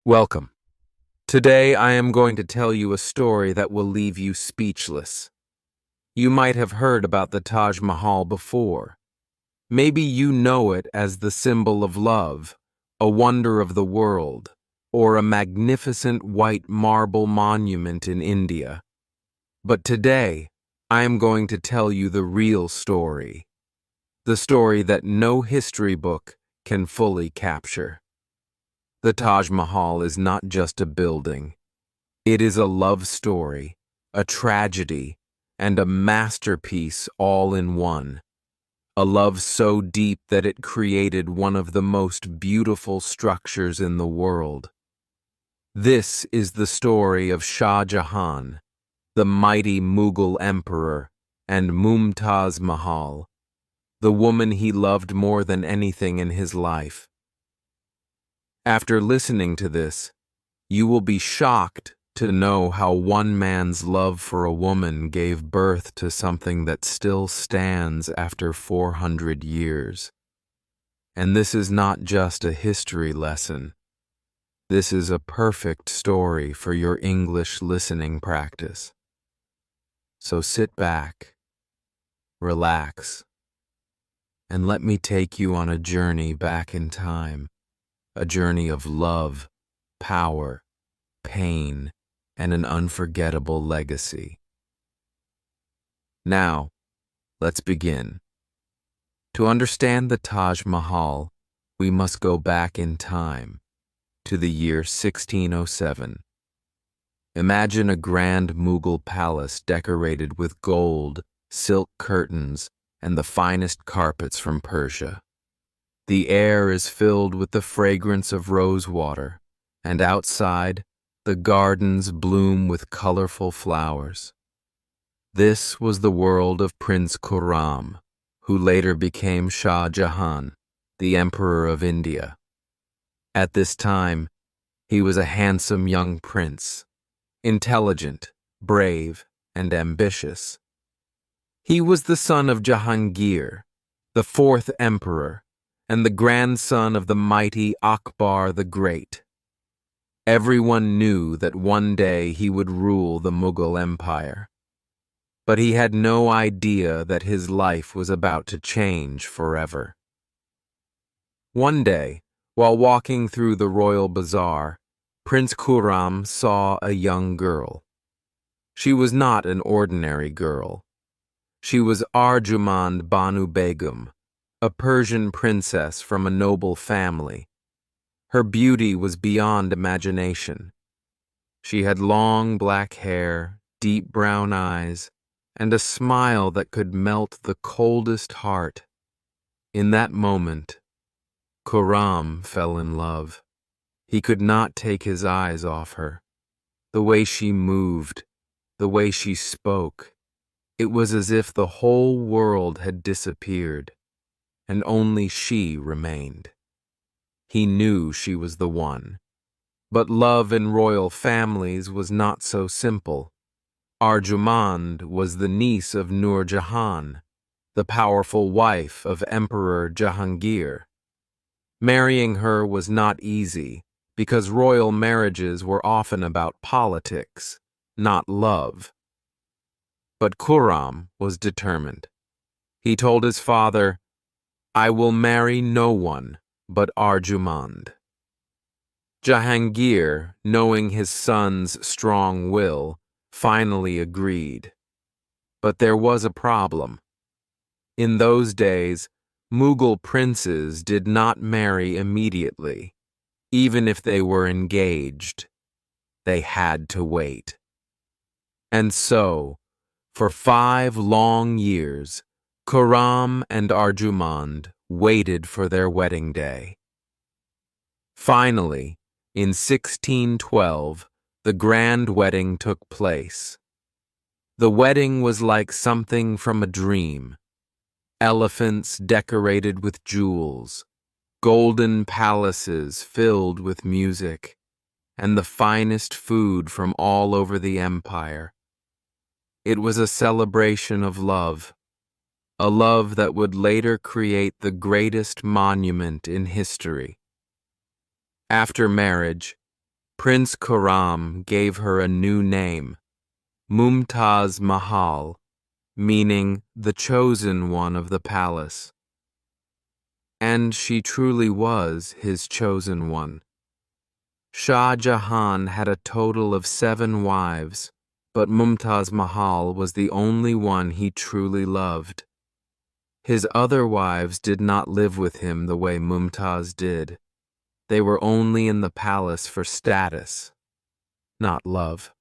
Welcome. Today I am going to tell you a story that will leave you speechless. You might have heard about the Taj Mahal before. Maybe you know it as the symbol of love, a wonder of the world, or a magnificent white marble monument in India. But today, I am going to tell you the real story. The story that no history book can fully capture. The Taj Mahal is not just a building. It is a love story, a tragedy, and a masterpiece all in one. A love so deep that it created one of the most beautiful structures in the world. This is the story of Shah Jahan, the mighty Mughal emperor, and Mumtaz Mahal, the woman he loved more than anything in his life. After listening to this, you will be shocked to know how one man's love for a woman gave birth to something that still stands after 400 years. And this is not just a history lesson. This is a perfect story for your English listening practice. So sit back, relax, and let me take you on a journey back in time. A journey of love, power, pain, and an unforgettable legacy. Now, let's begin. To understand the Taj Mahal, we must go back in time, to the year 1607. Imagine a grand Mughal palace decorated with gold, silk curtains, and the finest carpets from Persia. The air is filled with the fragrance of rosewater, and outside, the gardens bloom with colorful flowers. This was the world of Prince Khurram, who later became Shah Jahan, the Emperor of India. At this time, he was a handsome young prince, intelligent, brave, and ambitious. He was the son of Jahangir, the fourth emperor, and the grandson of the mighty Akbar the Great. Everyone knew that one day he would rule the Mughal Empire. But he had no idea that his life was about to change forever. One day, while walking through the royal bazaar, Prince Khurram saw a young girl. She was not an ordinary girl. She was Arjumand Banu Begum, a Persian princess from a noble family. Her beauty was beyond imagination. She had long black hair, deep brown eyes, and a smile that could melt the coldest heart. In that moment, Khurram fell in love. He could not take his eyes off her. The way she moved, the way she spoke, it was as if the whole world had disappeared, and only she remained. He knew she was the one. But love in royal families was not so simple. Arjumand was the niece of Nur Jahan, the powerful wife of Emperor Jahangir. Marrying her was not easy because royal marriages were often about politics, not love. But Khurram was determined. He told his father, "I will marry no one but Arjumand." Jahangir, knowing his son's strong will, finally agreed. But there was a problem. In those days, Mughal princes did not marry immediately, even if they were engaged. They had to wait. And so, for 5 long years, Khurram and Arjumand waited for their wedding day. Finally, in 1612, the grand wedding took place. The wedding was like something from a dream. Elephants decorated with jewels, golden palaces filled with music, and the finest food from all over the empire. It was a celebration of love, a love that would later create the greatest monument in history. After marriage, Prince Khurram gave her a new name, Mumtaz Mahal, meaning the chosen one of the palace. And she truly was his chosen one. Shah Jahan had a total of 7 wives, but Mumtaz Mahal was the only one he truly loved. His other wives did not live with him the way Mumtaz did. They were only in the palace for status, not love.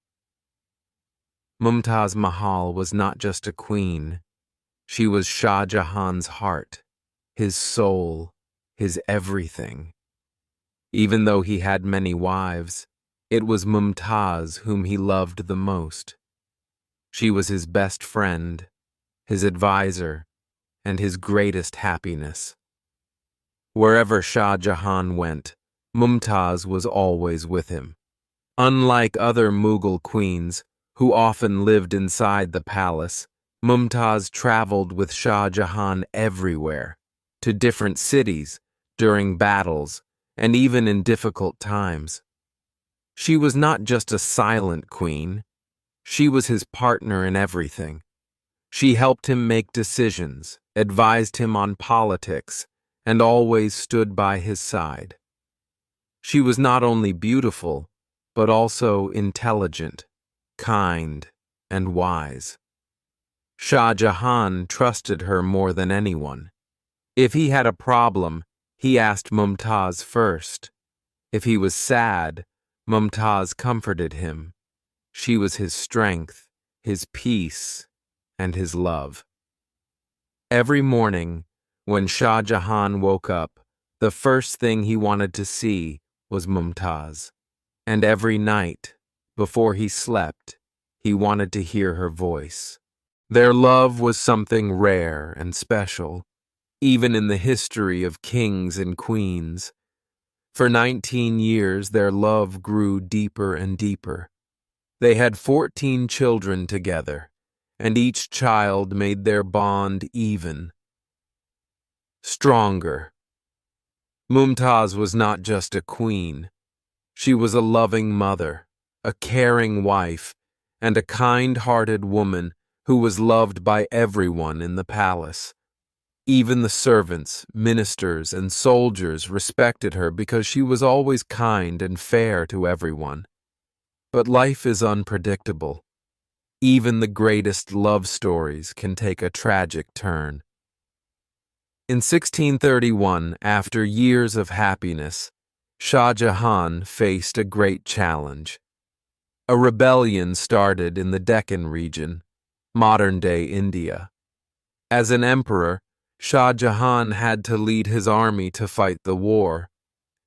Mumtaz Mahal was not just a queen. She was Shah Jahan's heart, his soul, his everything. Even though he had many wives, it was Mumtaz whom he loved the most. She was his best friend, his advisor, and his greatest happiness. Wherever Shah Jahan went, Mumtaz was always with him. Unlike other Mughal queens, who often lived inside the palace, Mumtaz traveled with Shah Jahan everywhere, to different cities, during battles, and even in difficult times. She was not just a silent queen. She was his partner in everything. She helped him make decisions, advised him on politics, and always stood by his side. She was not only beautiful, but also intelligent, kind, and wise. Shah Jahan trusted her more than anyone. If he had a problem, he asked Mumtaz first. If he was sad, Mumtaz comforted him. She was his strength, his peace, and his love. Every morning, when Shah Jahan woke up, the first thing he wanted to see was Mumtaz. And every night, before he slept, he wanted to hear her voice. Their love was something rare and special, even in the history of kings and queens. For 19 years, their love grew deeper and deeper. They had 14 children together, and each child made their bond even stronger. Mumtaz was not just a queen. She was a loving mother, a caring wife, and a kind-hearted woman who was loved by everyone in the palace. Even the servants, ministers, and soldiers respected her because she was always kind and fair to everyone. But life is unpredictable. Even the greatest love stories can take a tragic turn. In 1631, after years of happiness, Shah Jahan faced a great challenge. A rebellion started in the Deccan region, modern-day India. As an emperor, Shah Jahan had to lead his army to fight the war,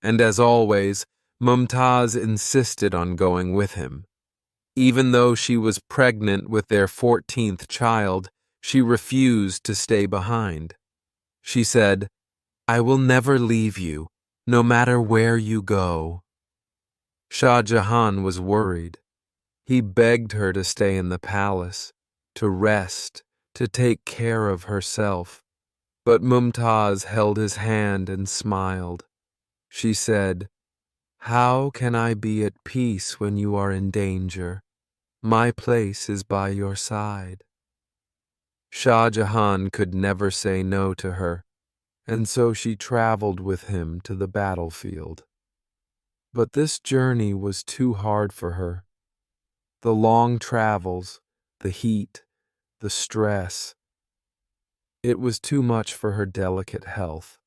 and as always, Mumtaz insisted on going with him. Even though she was pregnant with their 14th child, she refused to stay behind. She said, "I will never leave you, no matter where you go." Shah Jahan was worried. He begged her to stay in the palace, to rest, to take care of herself. But Mumtaz held his hand and smiled. She said, "How can I be at peace when you are in danger? My place is by your side." Shah Jahan could never say no to her, and so she traveled with him to the battlefield. But this journey was too hard for her. The long travels, the heat, the stress. It was too much for her delicate health.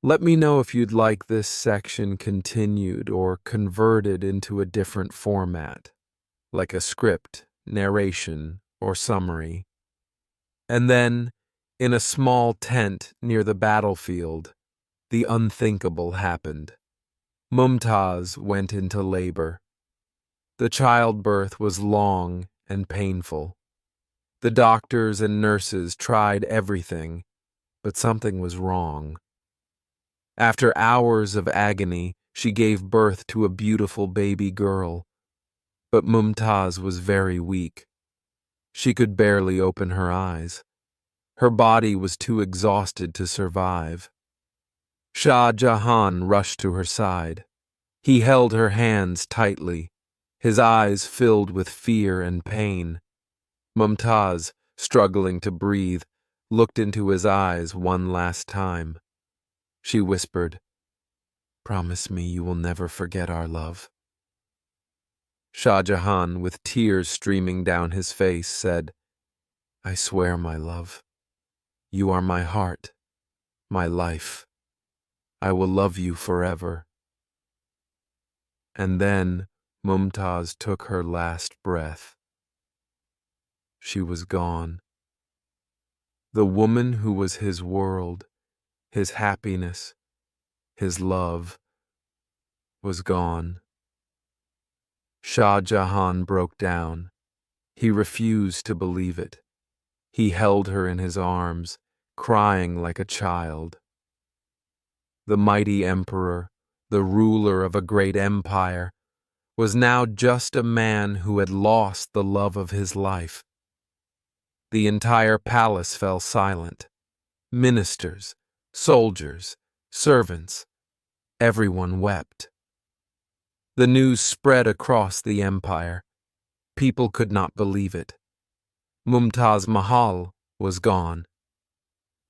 Let me know if you'd like this section continued or converted into a different format, like a script, narration, or summary. And then, in a small tent near the battlefield, the unthinkable happened. Mumtaz went into labor. The childbirth was long and painful. The doctors and nurses tried everything, but something was wrong. After hours of agony, she gave birth to a beautiful baby girl. But Mumtaz was very weak. She could barely open her eyes. Her body was too exhausted to survive. Shah Jahan rushed to her side. He held her hands tightly, his eyes filled with fear and pain. Mumtaz, struggling to breathe, looked into his eyes one last time. She whispered, "Promise me you will never forget our love." Shah Jahan, with tears streaming down his face, said, "I swear, my love. You are my heart, my life. I will love you forever." And then Mumtaz took her last breath. She was gone. The woman who was his world, his happiness, his love, was gone. Shah Jahan broke down. He refused to believe it. He held her in his arms, crying like a child. The mighty emperor, the ruler of a great empire, was now just a man who had lost the love of his life. The entire palace fell silent. Ministers, soldiers, servants, everyone wept. The news spread across the empire. People could not believe it. Mumtaz Mahal was gone.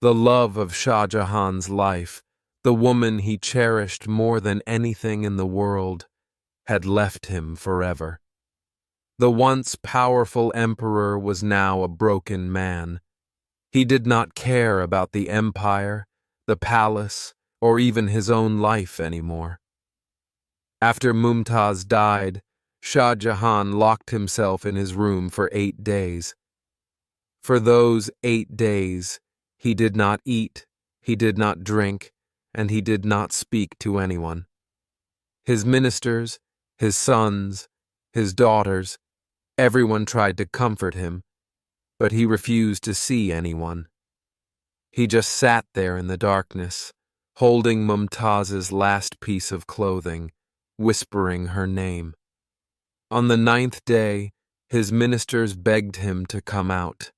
The love of Shah Jahan's life, the woman he cherished more than anything in the world, had left him forever. The once powerful emperor was now a broken man. He did not care about the empire, the palace, or even his own life anymore. After Mumtaz died, Shah Jahan locked himself in his room for 8 days. For those 8 days, he did not eat, he did not drink, and he did not speak to anyone. His ministers, his sons, his daughters, everyone tried to comfort him, but he refused to see anyone. He just sat there in the darkness, holding Mumtaz's last piece of clothing, whispering her name. On the 9th day, his ministers begged him to come out.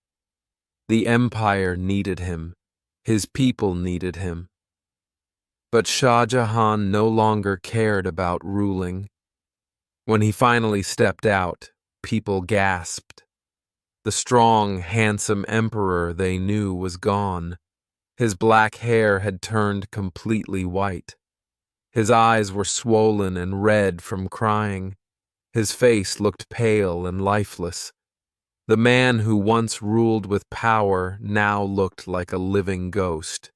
The empire needed him. His people needed him. But Shah Jahan no longer cared about ruling. When he finally stepped out, people gasped. The strong, handsome emperor they knew was gone. His black hair had turned completely white. His eyes were swollen and red from crying. His face looked pale and lifeless. The man who once ruled with power now looked like a living ghost.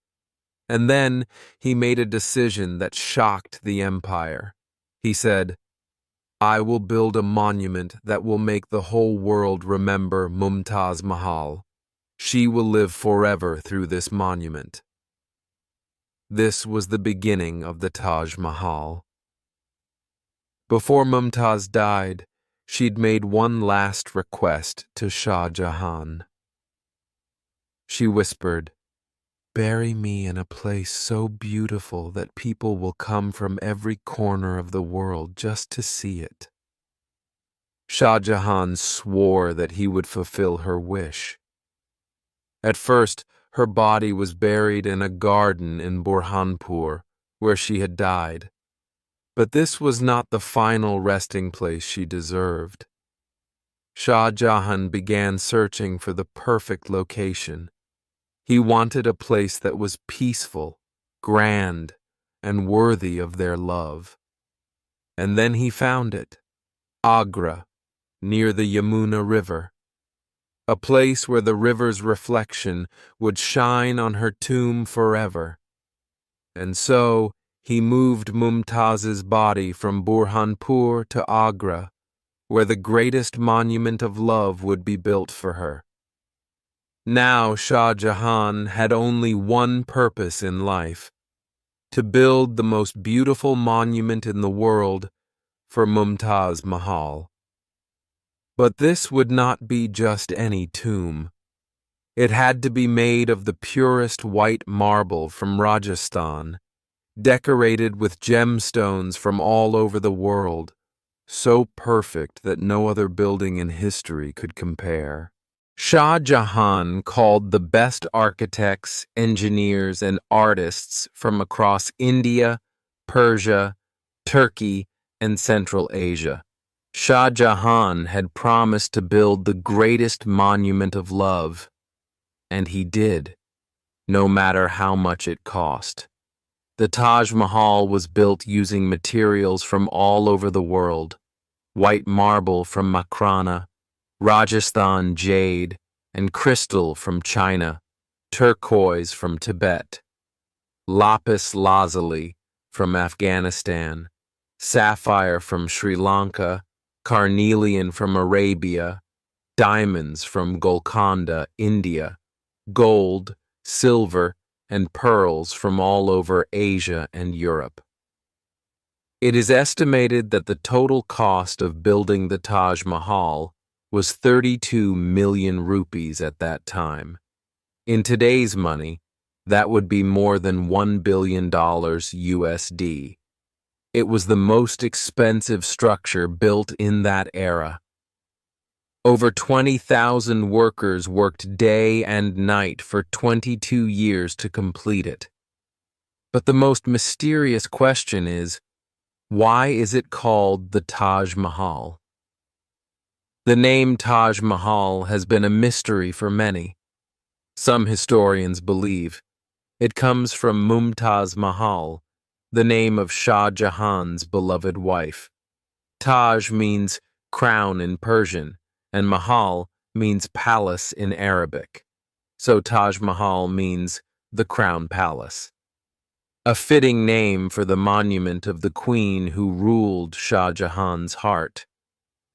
And then he made a decision that shocked the empire. He said, "I will build a monument that will make the whole world remember Mumtaz Mahal. She will live forever through this monument." This was the beginning of the Taj Mahal. Before Mumtaz died, she'd made one last request to Shah Jahan. She whispered, "Bury me in a place so beautiful that people will come from every corner of the world just to see it." Shah Jahan swore that he would fulfill her wish. At first, her body was buried in a garden in Burhanpur, where she had died. But this was not the final resting place she deserved. Shah Jahan began searching for the perfect location. He wanted a place that was peaceful, grand, and worthy of their love. And then he found it, Agra, near the Yamuna River, a place where the river's reflection would shine on her tomb forever. And so he moved Mumtaz's body from Burhanpur to Agra, where the greatest monument of love would be built for her. Now Shah Jahan had only one purpose in life: to build the most beautiful monument in the world for Mumtaz Mahal. But this would not be just any tomb. It had to be made of the purest white marble from Rajasthan, decorated with gemstones from all over the world, so perfect that no other building in history could compare. Shah Jahan called the best architects, engineers, and artists from across India, Persia, Turkey, and Central Asia. Shah Jahan had promised to build the greatest monument of love, and he did, no matter how much it cost. The Taj Mahal was built using materials from all over the world: white marble from Makrana, Rajasthan jade, and crystal from China, turquoise from Tibet, lapis lazuli from Afghanistan, sapphire from Sri Lanka, carnelian from Arabia, diamonds from Golconda, India, gold, silver, and pearls from all over Asia and Europe. It is estimated that the total cost of building the Taj Mahal was 32 million rupees at that time. In today's money, that would be more than $1 billion USD. It was the most expensive structure built in that era. Over 20,000 workers worked day and night for 22 years to complete it. But the most mysterious question is, why is it called the Taj Mahal? The name Taj Mahal has been a mystery for many. Some historians believe it comes from Mumtaz Mahal, the name of Shah Jahan's beloved wife. Taj means crown in Persian, and Mahal means palace in Arabic. So Taj Mahal means the Crown Palace. A fitting name for the monument of the queen who ruled Shah Jahan's heart.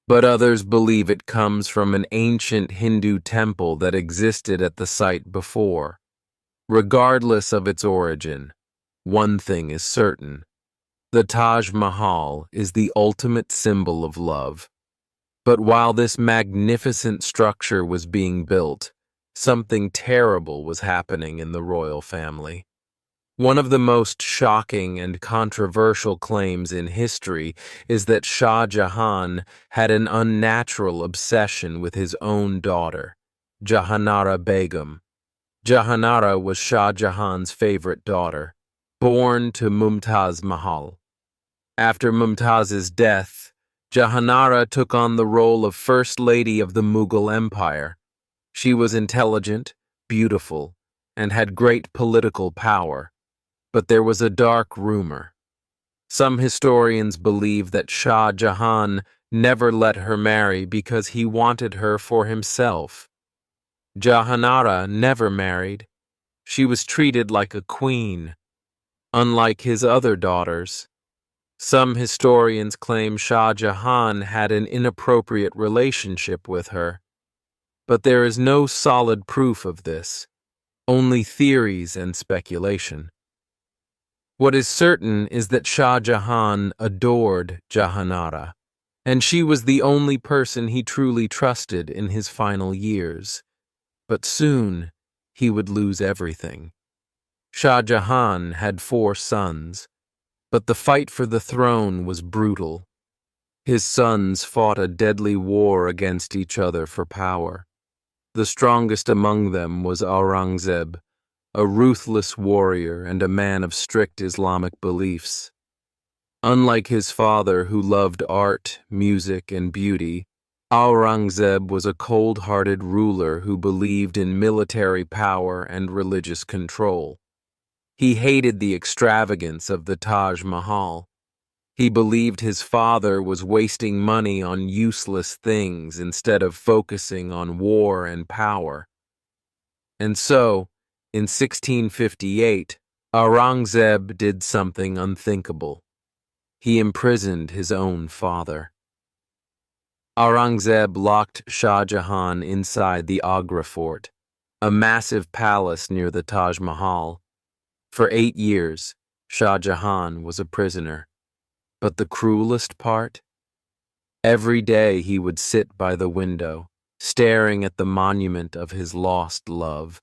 But others believe it comes from an ancient Hindu temple that existed at the site before. Regardless of its origin, one thing is certain: the Taj Mahal is the ultimate symbol of love. But while this magnificent structure was being built, something terrible was happening in the royal family. One of the most shocking and controversial claims in history is that Shah Jahan had an unnatural obsession with his own daughter, Jahanara Begum. Jahanara was Shah Jahan's favorite daughter, born to Mumtaz Mahal. After Mumtaz's death, Jahanara took on the role of First Lady of the Mughal Empire. She was intelligent, beautiful, and had great political power. But there was a dark rumor. Some historians believe that Shah Jahan never let her marry because he wanted her for himself. Jahanara never married. She was treated like a queen, unlike his other daughters. Some historians claim Shah Jahan had an inappropriate relationship with her, but there is no solid proof of this, only theories and speculation. What is certain is that Shah Jahan adored Jahanara, and she was the only person he truly trusted in his final years. But soon, he would lose everything. Shah Jahan had 4 sons, but the fight for the throne was brutal. His sons fought a deadly war against each other for power. The strongest among them was Aurangzeb, a ruthless warrior and a man of strict Islamic beliefs. Unlike his father, who loved art, music, and beauty, Aurangzeb was a cold-hearted ruler who believed in military power and religious control. He hated the extravagance of the Taj Mahal. He believed his father was wasting money on useless things instead of focusing on war and power. And so, in 1658, Aurangzeb did something unthinkable. He imprisoned his own father. Aurangzeb locked Shah Jahan inside the Agra fort, a massive palace near the Taj Mahal. For 8 years, Shah Jahan was a prisoner. But the cruelest part? Every day he would sit by the window, staring at the monument of his lost love.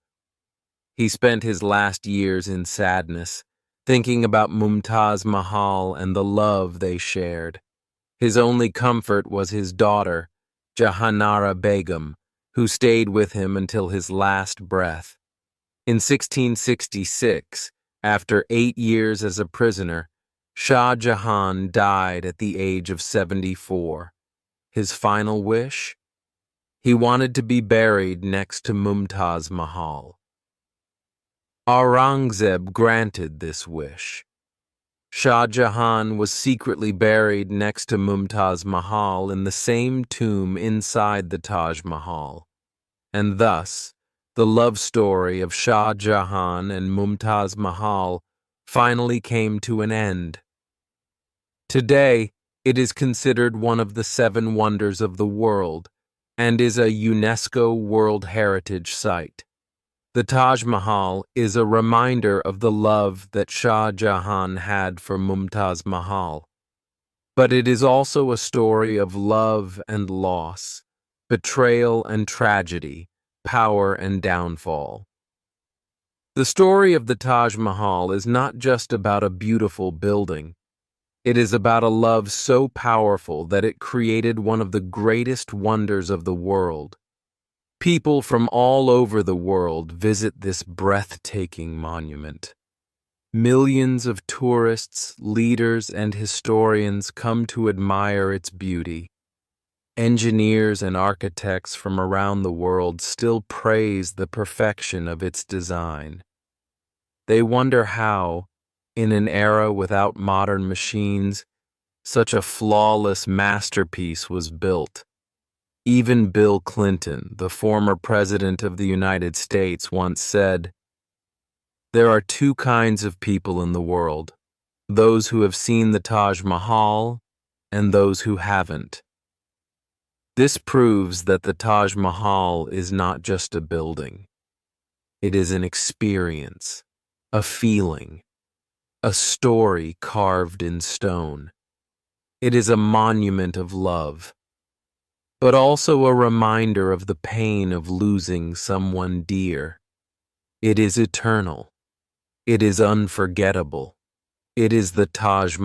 He spent his last years in sadness, thinking about Mumtaz Mahal and the love they shared. His only comfort was his daughter, Jahanara Begum, who stayed with him until his last breath. In 1666, after 8 years as a prisoner, Shah Jahan died at the age of 74. His final wish? He wanted to be buried next to Mumtaz Mahal. Aurangzeb granted this wish. Shah Jahan was secretly buried next to Mumtaz Mahal in the same tomb inside the Taj Mahal. And thus, the love story of Shah Jahan and Mumtaz Mahal finally came to an end. Today, it is considered one of the 7 wonders of the world and is a UNESCO World Heritage Site. The Taj Mahal is a reminder of the love that Shah Jahan had for Mumtaz Mahal. But it is also a story of love and loss, betrayal and tragedy, power and downfall. The story of the Taj Mahal is not just about a beautiful building. It is about a love so powerful that it created one of the greatest wonders of the world. People from all over the world visit this breathtaking monument. Millions of tourists, leaders, and historians come to admire its beauty. Engineers and architects from around the world still praise the perfection of its design. They wonder how, in an era without modern machines, such a flawless masterpiece was built. Even Bill Clinton, the former president of the United States, once said, "There are 2 kinds of people in the world, those who have seen the Taj Mahal and those who haven't." This proves that the Taj Mahal is not just a building. It is an experience, a feeling, a story carved in stone. It is a monument of love, but also a reminder of the pain of losing someone dear. It is eternal. It is unforgettable. It is the Taj